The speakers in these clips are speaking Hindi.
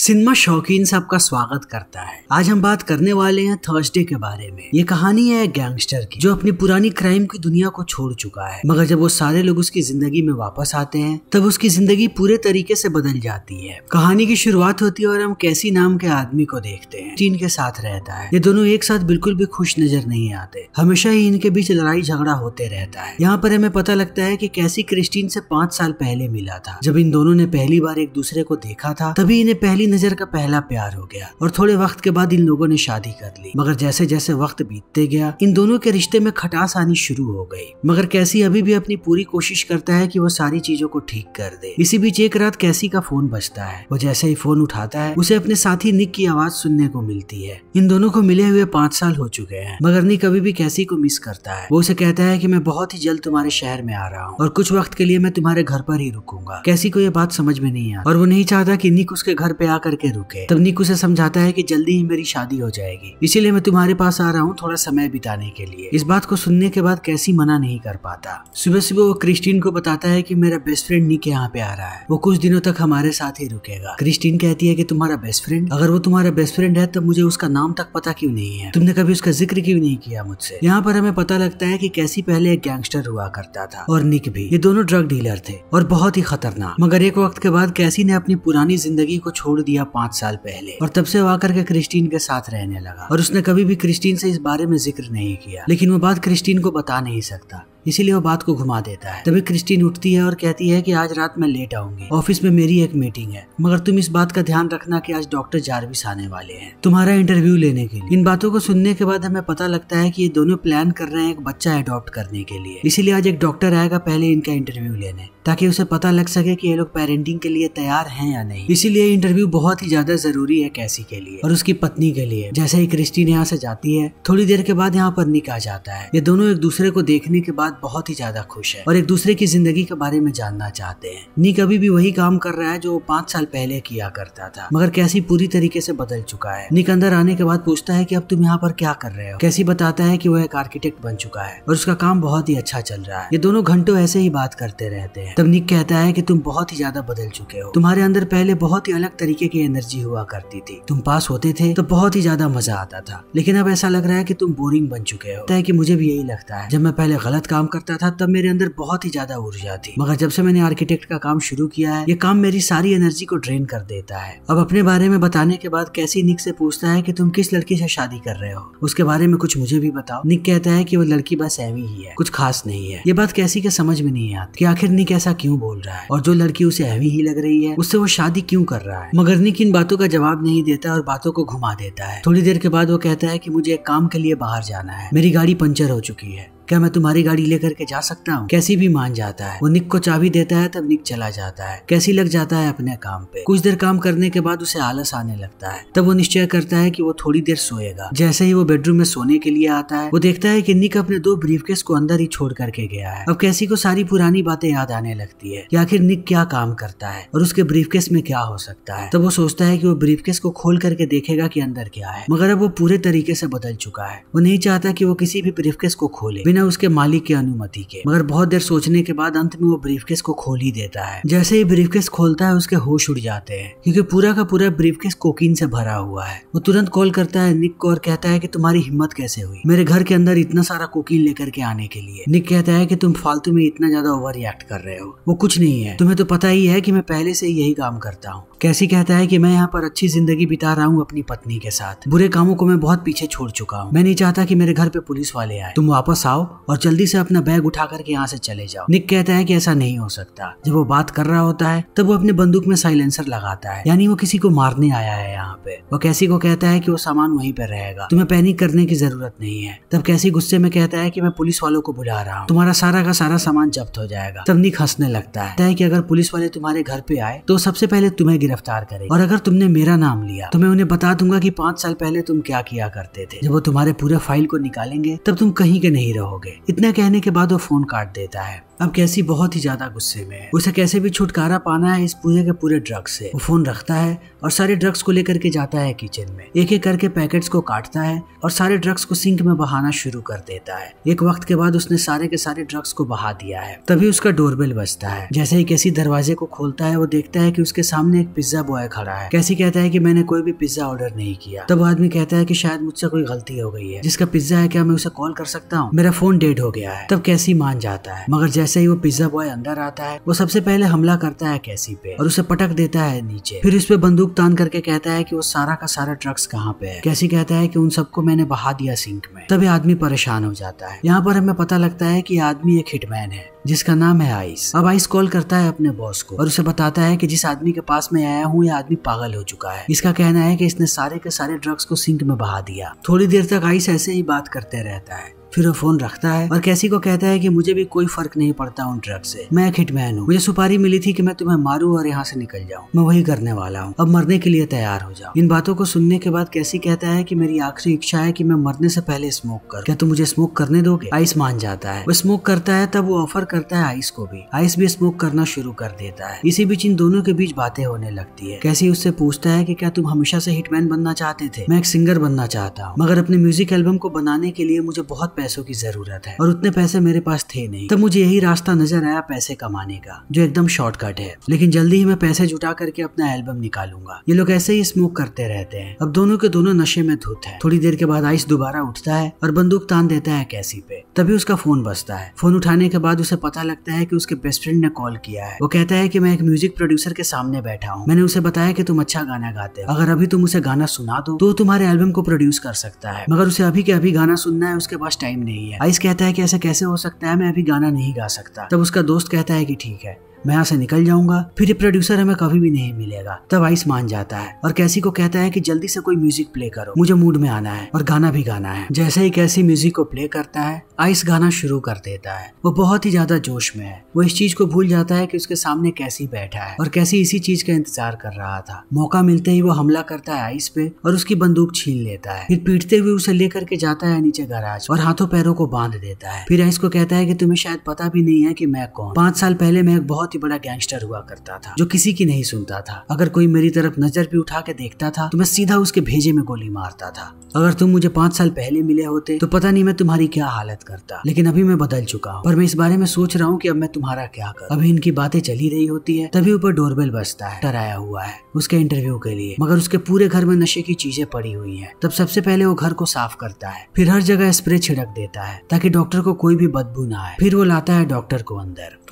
सिनेमा शौकीन से आपका स्वागत करता है। आज हम बात करने वाले हैं थर्सडे के बारे में। ये कहानी है एक गैंगस्टर की जो अपनी पुरानी क्राइम की दुनिया को छोड़ चुका है, मगर जब वो सारे लोग उसकी जिंदगी में वापस आते हैं तब उसकी जिंदगी पूरे तरीके से बदल जाती है। कहानी की शुरुआत होती है और हम कैसी नाम के आदमी को देखते हैं जिन के साथ रहता है। ये दोनों एक साथ बिल्कुल भी खुश नजर नहीं आते, हमेशा ही इनके बीच लड़ाई झगड़ा होते रहता है। यहाँ पर हमें पता लगता है कि कैसी क्रिस्टीन से 5 साल पहले मिला था। जब इन दोनों ने पहली बार एक दूसरे को देखा था तभी इन्हें पहली नजर का पहला प्यार हो गया और थोड़े वक्त के बाद इन लोगों ने शादी कर ली। मगर जैसे जैसे वक्त बीतते गया इन दोनों के रिश्ते में खटास आनी शुरू हो गई। मगर कैसी अभी भी अपनी पूरी कोशिश करता है कि वो सारी चीजों को ठीक कर दे। इसी बीच एक रात कैसी का फोन बजता है। वो जैसे ही फोन उठाता है उसे अपने साथी निक की आवाज सुनने को मिलती है। इन दोनों को मिले हुए 5 साल हो चुके हैं, मगर निक अभी भी कैसी को मिस करता है। वो उसे कहता है कि मैं बहुत ही जल्द तुम्हारे शहर में आ रहा हूँ और कुछ वक्त के लिए मैं तुम्हारे घर पर ही रुकूंगा। कैसी को ये बात समझ में नहीं आती और वो नहीं चाहता कि निक उसके घर पे आकर के रुके। तब निक उसे समझाता है कि जल्दी ही मेरी शादी हो जाएगी, इसीलिए मैं तुम्हारे पास आ रहा हूँ थोड़ा समय बिताने के लिए। इस बात को सुनने के बाद कैसी मना नहीं कर पाता। सुबह सुबह वो क्रिस्टीन को बताता है कि मेरा बेस्ट फ्रेंड निक यहाँ पे आ रहा है, वो कुछ दिनों तक हमारे साथ ही रुकेगा। क्रिस्टीन कहती है कि तुम्हारा बेस्ट फ्रेंड, अगर वो तुम्हारा बेस्ट फ्रेंड है तब मुझे उसका नाम तक पता क्यों नहीं है, तुमने कभी उसका जिक्र क्यों नहीं किया मुझसे। यहाँ पर हमें पता लगता है कि कैसी पहले एक गैंगस्टर हुआ करता था और निक भी। ये दोनों ड्रग डीलर थे और बहुत ही खतरनाक। मगर एक वक्त के बाद कैसी ने अपनी पुरानी जिंदगी को छोड़ दिया 5 साल पहले और तब से वो आकर के क्रिस्टीन के साथ रहने लगा और उसने कभी भी क्रिस्टीन से इस बारे में जिक्र नहीं किया। लेकिन वो बात क्रिस्टीन को बता नहीं सकता, इसीलिए वो बात को घुमा देता है। तभी क्रिस्टीन उठती है और कहती है कि आज रात मैं लेट आऊंगी, ऑफिस में मेरी एक मीटिंग है, मगर तुम इस बात का ध्यान रखना कि आज डॉक्टर जार्विस आने वाले हैं तुम्हारा इंटरव्यू लेने के लिए। इन बातों को सुनने के बाद हमें पता लगता है कि ये दोनों प्लान कर रहे हैं एक बच्चा अडॉप्ट करने के लिए। इसीलिए आज एक डॉक्टर आएगा पहले इनका इंटरव्यू लेने, ताकि उसे पता लग सके कि ये लोग पेरेंटिंग के लिए तैयार हैं या नहीं। इसीलिए इंटरव्यू बहुत ही ज्यादा जरूरी है कैसी के लिए और उसकी पत्नी के लिए। जैसे ही क्रिस्टीन यहाँ से जाती है थोड़ी देर के बाद यहाँ पर निक आ जाता है। ये दोनों एक दूसरे को देखने के बाद बहुत ही ज्यादा खुश है और एक दूसरे की जिंदगी के बारे में जानना चाहते हैं। निक अभी भी वही काम कर रहा है जो 5 साल पहले किया करता था, मगर कैसी पूरी तरीके से बदल चुका है। निक अंदर आने के बाद पूछता है कि अब तुम यहाँ पर क्या कर रहे हो। कैसी बताता है कि वो एक आर्किटेक्ट बन चुका है और उसका काम बहुत ही अच्छा चल रहा है। ये दोनों घंटों ऐसे ही बात करते रहते हैं। तब निक कहता है कि तुम बहुत ही ज्यादा बदल चुके हो, तुम्हारे अंदर पहले बहुत ही अलग तरीके की एनर्जी हुआ करती थी। तुम पास होते थे तो बहुत ही ज्यादा मजा आता था, लेकिन अब ऐसा लग रहा है कि तुम बोरिंग बन चुके हो। कि मुझे भी यही लगता है। जब मैं पहले गलत काम करता था तब मेरे अंदर बहुत ही ज्यादा ऊर्जा थी, मगर जब से मैंने आर्किटेक्ट का काम शुरू किया है ये काम मेरी सारी एनर्जी को ड्रेन कर देता है। अब अपने बारे में बताने के बाद कैसी निक से पूछता है कि तुम किस लड़की से शादी कर रहे हो, उसके बारे में कुछ मुझे भी बताओ। निक कहता है कि वो लड़की बस एवी ही है, कुछ खास नहीं है। ये बात कैसी के समझ में नहीं आती कि आखिर निक ऐसा क्यों बोल रहा है और जो लड़की उसे एवी ही लग रही है उससे वो शादी क्यों कर रहा है। मगर निक इन बातों का जवाब नहीं देता और बातों को घुमा देता है। थोड़ी देर के बाद वो कहता है कि मुझे एक काम के लिए बाहर जाना है, मेरी गाड़ी पंचर हो चुकी है, क्या मैं तुम्हारी गाड़ी लेकर के जा सकता हूँ। कैसी भी मान जाता है। वो निक को चाबी देता है तब निक चला जाता है। कैसी लग जाता है अपने काम पे। कुछ देर काम करने के बाद उसे आलस आने लगता है। तब वो निश्चय करता है कि वो थोड़ी देर सोएगा। जैसे ही वो बेडरूम में सोने के लिए आता है वो देखता है कि निक अपने 2 ब्रीफकेस को अंदर ही छोड़ करके गया है। अब कैसी को सारी पुरानी बातें याद आने लगती है कि आखिर निक क्या काम करता है और उसके ब्रीफकेस में क्या हो सकता है। तब वो सोचता है कि वो ब्रीफकेस को खोल करके देखेगा कि अंदर क्या है, मगर अब वो पूरे तरीके से बदल चुका है। वो नहीं चाहता कि वो किसी भी ब्रीफकेस को खोले बिना उसके मालिक के अनुमति के। मगर बहुत देर सोचने के बाद अंत में वो ब्रीफकेस को खोल ही देता है। जैसे ही ब्रीफकेस खोलता है उसके होश उड़ जाते हैं क्योंकि पूरा का पूरा ब्रीफकेस कोकीन से भरा हुआ है। वो तुरंत कॉल करता है निक को और कहता है कि तुम्हारी हिम्मत कैसे हुई मेरे घर के अंदर इतना सारा कोकीन लेकर के आने के लिए। निक कहता है कि तुम फालतू में इतना ज्यादा ओवर रिएक्ट कर रहे हो, वो कुछ नहीं है, तुम्हें तो पता ही है कि मैं पहले से यही काम करता हूँ। कैसी कहता है कि मैं यहाँ पर अच्छी जिंदगी बिता रहा हूँ अपनी पत्नी के साथ, बुरे कामों को मैं बहुत पीछे छोड़ चुका हूँ, मैं नहीं चाहता कि मेरे घर पे पुलिस वाले आए, तुम वापस आओ और जल्दी से अपना बैग उठा करके यहाँ से चले जाओ। निक कहता है कि ऐसा नहीं हो सकता। जब वो बात कर रहा होता है तब वो अपने बंदूक में साइलेंसर लगाता है, यानी वो किसी को मारने आया है यहाँ पे। वो कैसी को कहता है कि वो सामान वहीं पे रहेगा, तुम्हें पैनिक करने की जरूरत नहीं है। तब कैसी गुस्से में कहता है कि मैं पुलिस वालों को बुला रहा हूँ, तुम्हारा सारा का सारा सामान जब्त हो जाएगा। तब निक हंसने लगता है कि अगर पुलिस वाले तुम्हारे घर पे आए तो सबसे पहले तुम्हें गिरफ्तार करें और अगर तुमने मेरा नाम लिया तो मैं उन्हें बता दूंगा कि 5 साल पहले तुम क्या किया करते थे। जब वो तुम्हारे पूरे फाइल को निकालेंगे तब तुम कहीं के नहीं रहोगे। इतना कहने के बाद वो फोन काट देता है। अब कैसी बहुत ही ज्यादा गुस्से में है। उसे कैसे भी छुटकारा पाना है इस पूरे के पूरे ड्रग्स से। वो फोन रखता है और सारे ड्रग्स को लेकर के जाता है किचन में, एक एक करके पैकेट्स को काटता है और सारे ड्रग्स को सिंक में बहाना शुरू कर देता है। एक वक्त के बाद उसने सारे के सारे ड्रग्स को बहा दिया है। तभी उसका डोरबेल बजता है। जैसे ही कैसी दरवाजे को खोलता है वो देखता है कि उसके सामने एक पिज्जा बॉय खड़ा है। कैसी कहता है कि मैंने कोई भी पिज्जा ऑर्डर नहीं किया। तब आदमी कहता है कि शायद मुझसे कोई गलती हो गई है, जिसका पिज्जा है क्या मैं उसे कॉल कर सकता हूँ, मेरा फोन डेड हो गया है। तब कैसी मान जाता है, मगर जैसे ही वो पिज्जा बॉय अंदर आता है वो सबसे पहले हमला करता है कैसी पे और उसे पटक देता है नीचे। फिर उस पे बंदूक तान करके कहता है कि वो सारा का सारा ड्रग्स कहाँ पे है। कैसी कहता है कि उन सबको मैंने बहा दिया सिंक में। तभी आदमी परेशान हो जाता है। यहाँ पर हमें पता लगता है कि आदमी एक हिटमैन है जिसका नाम है आइस। अब आइस कॉल करता है अपने बॉस को और उसे बताता है कि जिस आदमी के पास मैं आया हूँ यह आदमी पागल हो चुका है। इसका कहना है कि इसने सारे के सारे ड्रग्स को सिंक में बहा दिया। थोड़ी देर तक आइस ऐसे ही बात करते रहता है। फिर वो फोन रखता है और कैसी को कहता है कि मुझे भी कोई फर्क नहीं पड़ता उन ड्रग से, मैं एक हिटमैन हूँ। मुझे सुपारी मिली थी कि मैं तुम्हें मारूं और यहाँ से निकल जाऊं, मैं वही करने वाला हूँ। अब मरने के लिए तैयार हो जाओ। इन बातों को सुनने के बाद कैसी कहता है कि मेरी आखिरी इच्छा है कि मैं मरने से पहले स्मोक कर, क्या तुम मुझे स्मोक करने दोगे? आइस मान जाता है। वो स्मोक करता है। तब वो ऑफर करता है आइस को भी। आइस भी स्मोक करना शुरू कर देता है। इसी बीच इन दोनों के बीच बातें होने लगती है। कैसी उससे पूछता है कि क्या तुम हमेशा से हिटमैन बनना चाहते थे? मैं एक सिंगर बनना चाहता हूँ, मगर अपने म्यूजिक एल्बम को बनाने के लिए मुझे बहुत पैसों की जरूरत है और उतने पैसे मेरे पास थे नहीं। तब मुझे यही रास्ता नजर आया पैसे कमाने का, जो एकदम शॉर्टकट है। लेकिन जल्दी ही मैं पैसे जुटा करके अपना एल्बम निकालूंगा। ये लोग ऐसे ही स्मोक करते रहते हैं। अब दोनों के दोनों नशे में धुत है। थोड़ी देर के बाद आइस दोबारा उठता है और बंदूक तान देता है कैसी पे। तभी उसका फोन बजता है। फोन उठाने के बाद उसे पता लगता है कि उसके बेस्ट फ्रेंड ने कॉल किया है। वो कहता है कि मैं एक म्यूजिक प्रोड्यूसर के सामने बैठा हूँ। मैंने उसे बताया कि तुम अच्छा गाना गाते हो, अगर अभी तुम उसे गाना सुना दो तो तुम्हारे एल्बम को प्रोड्यूस कर सकता है, मगर उसे अभी के अभी गाना सुनना है, उसके पास टाइम नहीं है। आइस कहता है कि ऐसा कैसे हो सकता है, मैं अभी गाना नहीं गा सकता। तब उसका दोस्त कहता है कि ठीक है, मैं यहाँ से निकल जाऊंगा, फिर ये प्रोड्यूसर हमें कभी भी नहीं मिलेगा। तब आइस मान जाता है और कैसी को कहता है कि जल्दी से कोई म्यूजिक प्ले करो, मुझे मूड में आना है और गाना भी गाना है। जैसे ही कैसी म्यूजिक को प्ले करता है आइस गाना शुरू कर देता है। वो बहुत ही ज्यादा जोश में है। वो इस चीज को भूल जाता है कि उसके सामने कैसी बैठा है और कैसी इसी चीज का इंतजार कर रहा था। मौका मिलते ही वो हमला करता है आइस पे और उसकी बंदूक छीन लेता है। फिर पीटते हुए उसे लेकर के जाता है नीचे गैराज और हाथों पैरों को बांध देता है। फिर आइस को कहता है कि तुम्हें शायद पता भी नहीं है कि मैं कौन। 5 साल पहले मैं एक बहुत ही बड़ा गैंगस्टर हुआ करता था जो किसी की नहीं सुनता था। अगर कोई मेरी तरफ नजर भी उठा के देखता था तो मैं सीधा उसके भेजे में गोली मारता था। अगर तुम मुझे 5 साल पहले मिले होते तो पता नहीं मैं तुम्हारी क्या हालत करता, लेकिन अभी मैं बदल चुका हूँ। पर मैं इस बारे में सोच रहा हूँ कि अब मैं तुम्हारा क्या करूं। अभी इनकी बातें चली रही होती है, तभी ऊपर डोरबेल बजता है। डराया हुआ है उसके इंटरव्यू के लिए, मगर उसके पूरे घर में नशे की चीजें पड़ी हुई हैं। तब सबसे पहले वो घर को साफ करता है, फिर हर जगह स्प्रे छिड़क देता है ताकि डॉक्टर को कोई भी बदबू ना आए। फिर वो लाता है डॉक्टर को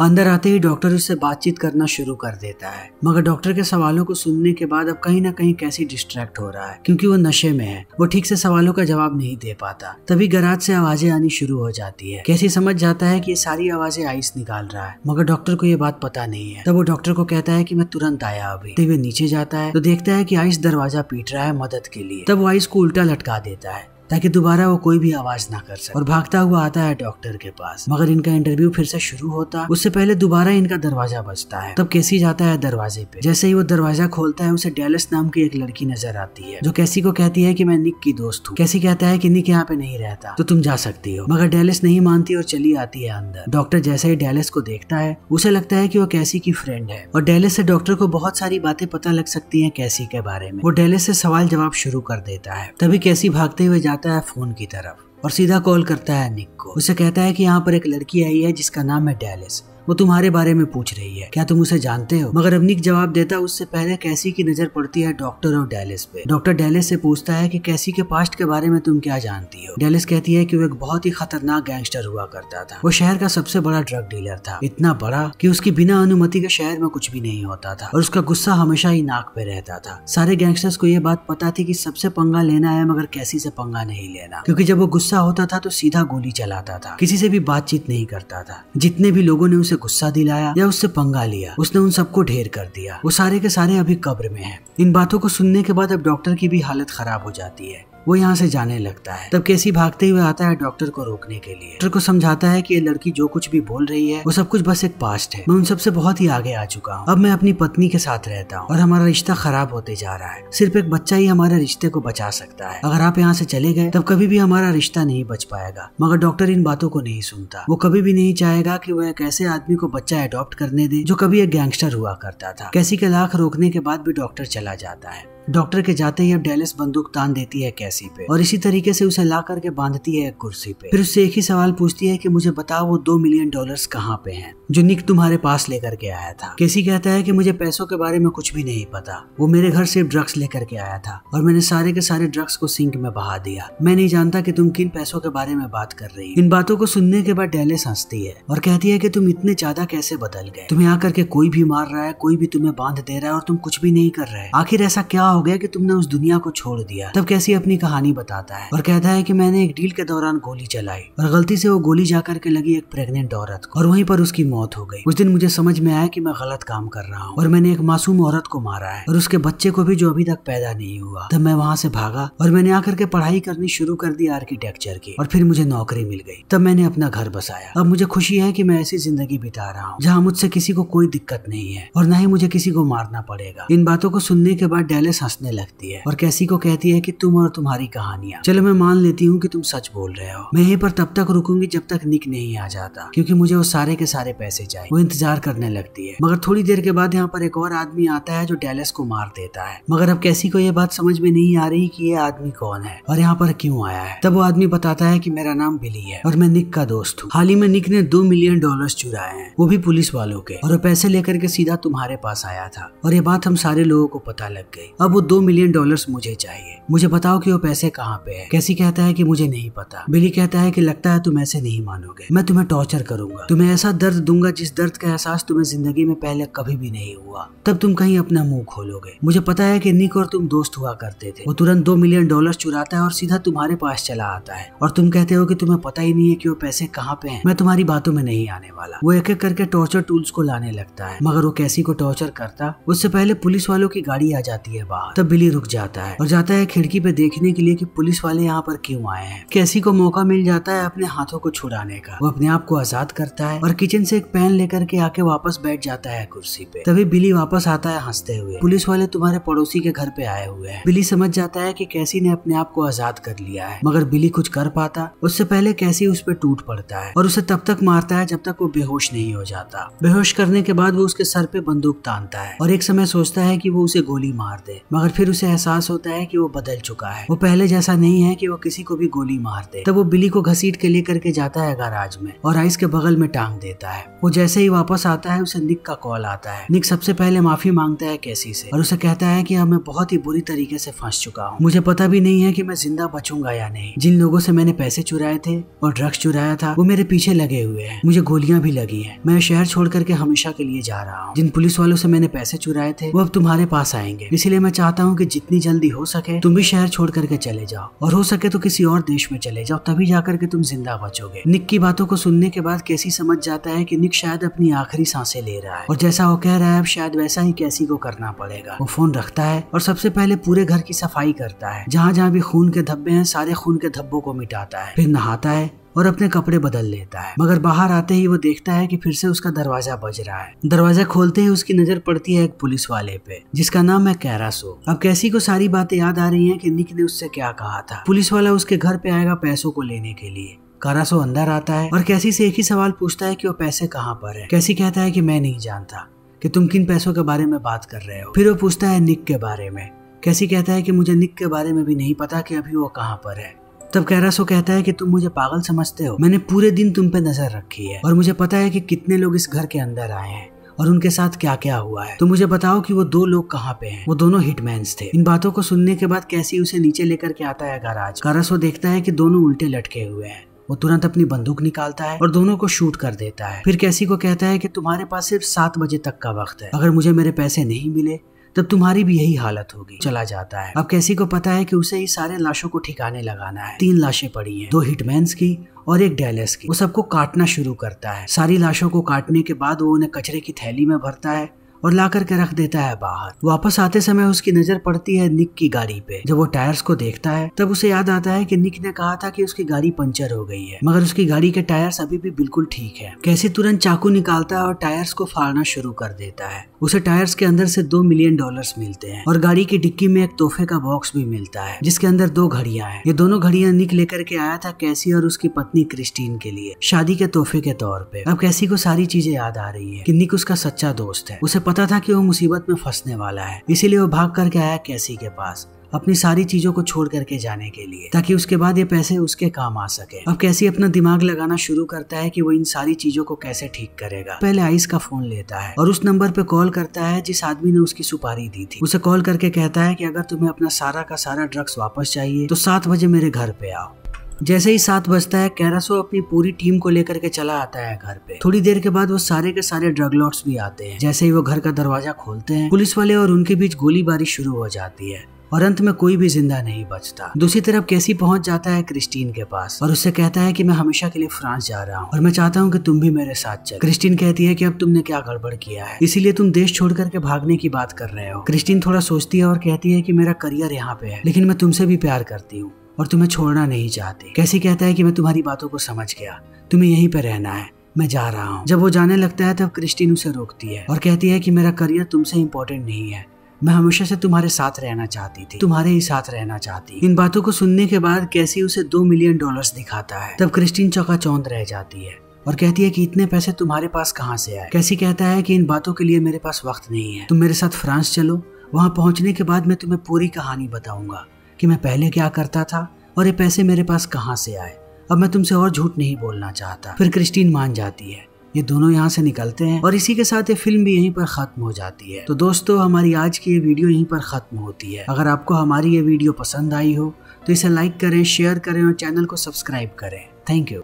अंदर आते ही डॉक्टर उससे बातचीत करना शुरू कर देता है, मगर डॉक्टर के सवालों को सुनने के बाद अब कहीं ना कहीं कैसी डिस्ट्रैक्ट हो रहा है क्योंकि वो नशे में है। वो ठीक से सवालों का जवाब नहीं दे पाता। तभी गैराज से आवाजें आनी शुरू हो जाती है। कैसी समझ जाता है कि ये सारी आवाजें आइस निकाल रहा है, मगर डॉक्टर को ये बात पता नहीं है। तब वो डॉक्टर को कहता है कि मैं तुरंत आया अभी। तभी वो नीचे जाता है तो देखता है कि आइस दरवाजा पीट रहा है मदद के लिए। तब वो आइस को उल्टा लटका देता है ताकि दोबारा वो कोई भी आवाज ना कर सके और भागता हुआ आता है डॉक्टर के पास। मगर इनका इंटरव्यू फिर से शुरू होता उससे पहले दोबारा इनका दरवाजा बजता है। तब कैसी जाता है दरवाजे पे। जैसे ही वो दरवाजा खोलता है उसे डेलिस नाम की एक लड़की नजर आती है जो कैसी को कहती है कि मैं निक की दोस्त हूँ। कैसी कहता है कि निक यहाँ पे नहीं रहता तो तुम जा सकती हो, मगर डेलिस नहीं मानती और चली आती है अंदर। डॉक्टर जैसे ही डेलिस को देखता है उसे लगता है कि वो कैसी की फ्रेंड है और डेलिस से डॉक्टर को बहुत सारी बातें पता लग सकती है कैसी के बारे में। वो डेलिस से सवाल जवाब शुरू कर देता है। तभी कैसी भागते हुए जाता है फोन की तरफ और सीधा कॉल करता है निक को। उसे कहता है कि यहाँ पर एक लड़की आई है जिसका नाम है डेलिस, वो तुम्हारे बारे में पूछ रही है, क्या तुम उसे जानते हो? मगर अब निक जवाब देता उससे पहले कैसी की नजर पड़ती है डॉक्टर और डेलिस पे। डॉक्टर डेलिस से पूछता है कि कैसी के पास्ट के बारे में तुम क्या जानती हो? डेलिस कहती है कि वो एक बहुत ही खतरनाक गैंगस्टर हुआ करता था। वो शहर का सबसे बड़ा ड्रग डीलर था, इतना बड़ा कि उसकी बिना अनुमति के शहर में कुछ भी नहीं होता था और उसका गुस्सा हमेशा ही नाक पे रहता था। सारे गैंगस्टर्स को ये बात पता थी कि सबसे पंगा लेना है मगर कैसी से पंगा नहीं लेना, क्योंकि जब वो गुस्सा होता था तो सीधा गोली चलाता था, किसी से भी बातचीत नहीं करता था। जितने भी लोगों ने उसे गुस्सा दिलाया या उससे पंगा लिया उसने उन सबको ढेर कर दिया। वो सारे के सारे अभी कब्र में हैं। इन बातों को सुनने के बाद अब डॉक्टर की भी हालत खराब हो जाती है। वो यहाँ से जाने लगता है। तब कैसी भागते हुए आता है डॉक्टर को रोकने के लिए। डॉक्टर को समझाता है कि ये लड़की जो कुछ भी बोल रही है वो सब कुछ बस एक पास्ट है। मैं उन सबसे बहुत ही आगे आ चुका हूँ। अब मैं अपनी पत्नी के साथ रहता हूँ और हमारा रिश्ता खराब होते जा रहा है। सिर्फ एक बच्चा ही हमारे रिश्ते को बचा सकता है। अगर आप यहाँ से चले गए तब कभी भी हमारा रिश्ता नहीं बच पाएगा। मगर डॉक्टर इन बातों को नहीं सुनता। वो कभी भी नहीं चाहेगा कि वह एक ऐसे आदमी को बच्चा अडॉप्ट करने दे जो कभी एक गैंगस्टर हुआ करता था। कैसी के लाख रोकने के बाद भी डॉक्टर चला जाता है। डॉक्टर के जाते ही अब डेलिस बंदूक तान देती है कैसी पे और इसी तरीके से उसे ला करके बांधती है एक कुर्सी पे। फिर उससे एक ही सवाल पूछती है कि मुझे बताओ वो $2 मिलियन कहाँ पे हैं जो निक तुम्हारे पास लेकर के आया था। कैसी कहता है कि मुझे पैसों के बारे में कुछ भी नहीं पता। वो मेरे घर सिर्फ ड्रग्स लेकर के आया था और मैंने सारे के सारे ड्रग्स को सिंक में बहा दिया। मैं नहीं जानता कि तुम किन पैसों के बारे में बात कर रही हो। इन बातों को सुनने के बाद डेलिस हंसती है और कहती है कि तुम इतने ज्यादा कैसे बदल गए। तुम्हें आकर के कोई भी मार रहा है, कोई भी तुम्हें बांध दे रहा है और तुम कुछ भी नहीं कर रहे। आखिर ऐसा क्या हो गया कि तुमने उस दुनिया को छोड़ दिया। तब कैसी अपनी कहानी बताता है और कहता है कि मैंने एक डील के दौरान गोली चलाई और गलती से वो गोली जाकर के लगी एक प्रेग्नेंट औरत को और वहीं पर उसकी मौत हो गई। उस दिन मुझे समझ में आया कि मैं गलत काम कर रहा हूँ और मैंने एक मासूम औरत को मारा है और उसके बच्चे को भी जो अभी तक पैदा नहीं हुआ। तब मैं वहाँ से भागा और मैंने आकर के पढ़ाई करनी शुरू कर दी आर्किटेक्चर की और फिर मुझे नौकरी मिल गई। तब मैंने अपना घर बसाया। अब मुझे खुशी है कि मैं ऐसी जिंदगी बिता रहा हूँ जहाँ मुझसे किसी को कोई दिक्कत नहीं है और न ही मुझे किसी को मारना पड़ेगा। इन बातों को सुनने के बाद डेलिस हंसने लगती है और कैसी को कहती है कि तुम और तुम्हारी कहानियां, चलो मैं मान लेती हूँ कि तुम सच बोल रहे हो। मैं यहीं पर तब तक रुकूंगी जब तक निक नहीं आ जाता क्योंकि मुझे वो सारे के सारे पैसे चाहिए। वो इंतजार करने लगती है मगर थोड़ी देर के बाद यहाँ पर एक और आदमी आता है जो डेलिस को मार देता है। मगर अब कैसी को ये बात समझ में नहीं आ रही कि ये आदमी कौन है और यहाँ पर क्यों आया है। तब वो आदमी बताता है कि मेरा नाम बिली है और मैं निक का दोस्त हूँ। हाल ही में निक ने $2 मिलियन चुराए हैं, वो भी पुलिस वालों के, और वो पैसे लेकर के सीधा तुम्हारे पास आया था और ये बात हम सारे लोगों को पता लग गई। अब वो $2 मिलियन मुझे चाहिए। मुझे बताओ कि वो पैसे कहाँ पे है। कैसी कहता है कि मुझे नहीं पता। बिली कहता है कि लगता है तुम ऐसे नहीं मानोगे, मैं तुम्हें टॉर्चर करूंगा, तुम्हें ऐसा दर्द दूंगा जिस दर्द का एहसास तुम्हें जिंदगी में पहले कभी भी नहीं हुआ। तब तुम कहीं अपना मुंह खोलोगे। मुझे पता है कि निक और तुम दोस्त हुआ करते थे। वो तुरंत $2 मिलियन चुराता है और सीधा तुम्हारे पास चला आता है और तुम कहते हो कि तुम्हें पता ही नहीं है कि वो पैसे कहाँ पे हैं। मैं तुम्हारी बातों में नहीं आने वाला। वो एक एक करके टॉर्चर टूल्स को लाने लगता है मगर वो कैसी को टॉर्चर करता उससे पहले पुलिस वालों की गाड़ी आ जाती है बाहर। तब बिली रुक जाता है और जाता है खिड़की पे देखने के लिए कि पुलिस वाले यहाँ पर क्यों आए हैं। कैसी को मौका मिल जाता है अपने हाथों को छुड़ाने का। वो अपने आप को आजाद करता है और किचन से एक पेन लेकर के आके वापस बैठ जाता है कुर्सी पे। तभी बिली वापस आता है हंसते हुए। पुलिस वाले तुम्हारे पड़ोसी के घर पे आए हुए हैं। बिली समझ जाता है कि कैसी ने अपने आप को आजाद कर लिया है मगर बिली कुछ कर पाता उससे पहले कैसी उस पर टूट पड़ता है और उसे तब तक मारता है जब तक वो बेहोश नहीं हो जाता। बेहोश करने के बाद वो उसके सर पे बंदूक तानता है और एक समय सोचता है कि वो उसे गोली मार दे मगर फिर उसे एहसास होता है कि वो बदल चुका है। वो पहले जैसा नहीं है कि वो किसी को भी गोली मार दे। तब वो बिली को घसीट के लेकर के जाता है गैराज में और आइस के बगल में टांग देता है। वो जैसे ही वापस आता है उसे निक का कॉल आता है। निक सबसे पहले माफी मांगता है कैसी से और उसे कहता है कि अब मैं बहुत ही बुरी तरीके से फंस चुका हूँ। मुझे पता भी नहीं है कि मैं जिंदा बचूंगा या नहीं। जिन लोगों से मैंने पैसे चुराए थे और ड्रग्स चुराया था वो मेरे पीछे लगे हुए हैं। मुझे गोलियां भी लगी हैं। मैं शहर छोड़ करके हमेशा के लिए जा रहा हूँ। जिन पुलिस वालों से मैंने पैसे चुराए थे वो अब तुम्हारे पास आएंगे, इसलिए मैं चाहता हूँ कि जितनी जल्दी हो सके तुम भी शहर छोड़ करके चले जाओ और हो सके तो किसी और देश में चले जाओ, तभी जाकर के तुम जिंदा बचोगे। निक की बातों को सुनने के बाद कैसी समझ जाता है कि निक शायद अपनी आखिरी सांसें ले रहा है और जैसा वो कह रहा है अब शायद वैसा ही कैसी को करना पड़ेगा। वो फोन रखता है और सबसे पहले पूरे घर की सफाई करता है। जहाँ जहाँ भी खून के धब्बे हैं सारे खून के धब्बों को मिटाता है। फिर नहाता है और अपने कपड़े बदल लेता है मगर बाहर आते ही वो देखता है कि फिर से उसका दरवाजा बज रहा है। दरवाजा खोलते ही उसकी नजर पड़ती है एक पुलिस वाले पे जिसका नाम है कैरासो। अब कैसी को सारी बातें याद आ रही हैं कि निक ने उससे क्या कहा था। पुलिस वाला उसके घर पे आएगा पैसों को लेने के लिए। कैरासो अंदर आता है और कैसी से एक ही सवाल पूछता है कि वो पैसे कहाँ पर है। कैसी कहता है कि मैं नहीं जानता कि तुम किन पैसों के बारे में बात कर रहे हो। फिर वो पूछता है निक के बारे में। कैसी कहता है कि मुझे निक के बारे में भी नहीं पता कि अभी वो कहाँ पर है। तब कैरासो कहता है कि तुम मुझे पागल समझते हो, मैंने पूरे दिन तुम पे नजर रखी है और मुझे पता है कि कितने लोग इस घर के अंदर आए हैं और उनके साथ क्या क्या हुआ है। तो मुझे बताओ कि वो 2 लोग कहाँ पे हैं। वो दोनों हिटमैन्स थे। इन बातों को सुनने के बाद कैसी उसे नीचे लेकर के आता है गैराज। कैरासो देखता है कि दोनों उल्टे लटके हुए हैं। वो तुरंत अपनी बंदूक निकालता है और दोनों को शूट कर देता है। फिर कैसी को कहता है कि तुम्हारे पास सिर्फ 7 बजे तक का वक्त है, अगर मुझे मेरे पैसे नहीं मिले तब तुम्हारी भी यही हालत होगी। चला जाता है। अब कैसी को पता है कि उसे ही सारे लाशों को ठिकाने लगाना है। 3 लाशें पड़ी हैं, 2 हिटमैन्स की और एक डेलिस की। वो सबको काटना शुरू करता है। सारी लाशों को काटने के बाद वो उन्हें कचरे की थैली में भरता है और ला करके रख देता है बाहर। वापस आते समय उसकी नजर पड़ती है निक की गाड़ी पे। जब वो टायर्स को देखता है तब उसे याद आता है कि निक ने कहा था कि उसकी गाड़ी पंचर हो गई है, मगर उसकी गाड़ी के टायर्स अभी भी बिल्कुल ठीक है। कैसी तुरंत चाकू निकालता है और टायर्स को फाड़ना शुरू कर देता है। उसे टायर्स के अंदर से $2 मिलियन मिलते हैं और गाड़ी की डिक्की में एक तोहफे का बॉक्स भी मिलता है जिसके अंदर 2 घड़ियां हैं। ये दोनों घड़ियां निक लेकर के आया था कैसी और उसकी पत्नी क्रिस्टीन के लिए शादी के तोहफे के तौर पे। अब कैसी को सारी चीजें याद आ रही है कि निक उसका सच्चा दोस्त है। उसे पता था कि वो मुसीबत में फंसने वाला है, इसीलिए वो भाग करके आया कैसी के पास अपनी सारी चीजों को छोड़ करके जाने के लिए, ताकि उसके बाद ये पैसे उसके काम आ सके। अब कैसी अपना दिमाग लगाना शुरू करता है कि वो इन सारी चीजों को कैसे ठीक करेगा। पहले आइस का फोन लेता है और उस नंबर पे कॉल करता है जिस आदमी ने उसकी सुपारी दी थी। उसे कॉल करके कहता है कि अगर तुम्हें अपना सारा का सारा ड्रग्स वापस चाहिए तो 7 बजे मेरे घर पे आओ। जैसे ही 7 बजता है कैरासो अपनी पूरी टीम को लेकर के चला आता है घर पे। थोड़ी देर के बाद वो सारे के सारे ड्रग लॉर्ड्स भी आते हैं। जैसे ही वो घर का दरवाजा खोलते हैं पुलिस वाले और उनके बीच गोलीबारी शुरू हो जाती है और अंत में कोई भी जिंदा नहीं बचता। दूसरी तरफ कैसी पहुंच जाता है क्रिस्टीन के पास और उससे कहता है कि मैं हमेशा के लिए फ्रांस जा रहा हूं और मैं चाहता हूं कि तुम भी मेरे साथ चलो। क्रिस्टीन कहती है कि अब तुमने क्या गड़बड़ किया है, इसीलिए तुम देश छोड़ करके भागने की बात कर रहे हो। क्रिस्टीन थोड़ा सोचती है और कहती है कि मेरा करियर यहाँ पे है, लेकिन मैं तुमसे भी प्यार करती हूँ और तुम्हें छोड़ना नहीं चाहती। कैसी कहता है कि मैं तुम्हारी बातों को समझ गया, तुम्हें यहीं पे रहना है, मैं जा रहा हूँ। जब वो जाने लगता है तब क्रिस्टीन उसे रोकती है और कहती है कि मेरा करियर तुमसे इम्पोर्टेंट नहीं है, मैं हमेशा से तुम्हारे साथ रहना चाहती थी, तुम्हारे ही साथ रहना चाहती। इन बातों को सुनने के बाद कैसी उसे $2 मिलियन दिखाता है। तब क्रिस्टीन चौंकाचौंध रह जाती है और कहती है कि इतने पैसे तुम्हारे पास कहाँ से आए। कैसी कहता है कि इन बातों के लिए मेरे पास वक्त नहीं है, तुम मेरे साथ फ्रांस चलो, वहाँ पहुँचने के बाद मैं तुम्हें पूरी कहानी बताऊंगा कि मैं पहले क्या करता था और ये पैसे मेरे पास कहाँ से आए। अब मैं तुमसे और झूठ नहीं बोलना चाहता। फिर क्रिस्टीन मान जाती है। ये दोनों यहाँ से निकलते हैं और इसी के साथ ये फिल्म भी यहीं पर खत्म हो जाती है। तो दोस्तों हमारी आज की ये वीडियो यहीं पर खत्म होती है। अगर आपको हमारी ये वीडियो पसंद आई हो तो इसे लाइक करें, शेयर करें और चैनल को सब्सक्राइब करें। Thank you.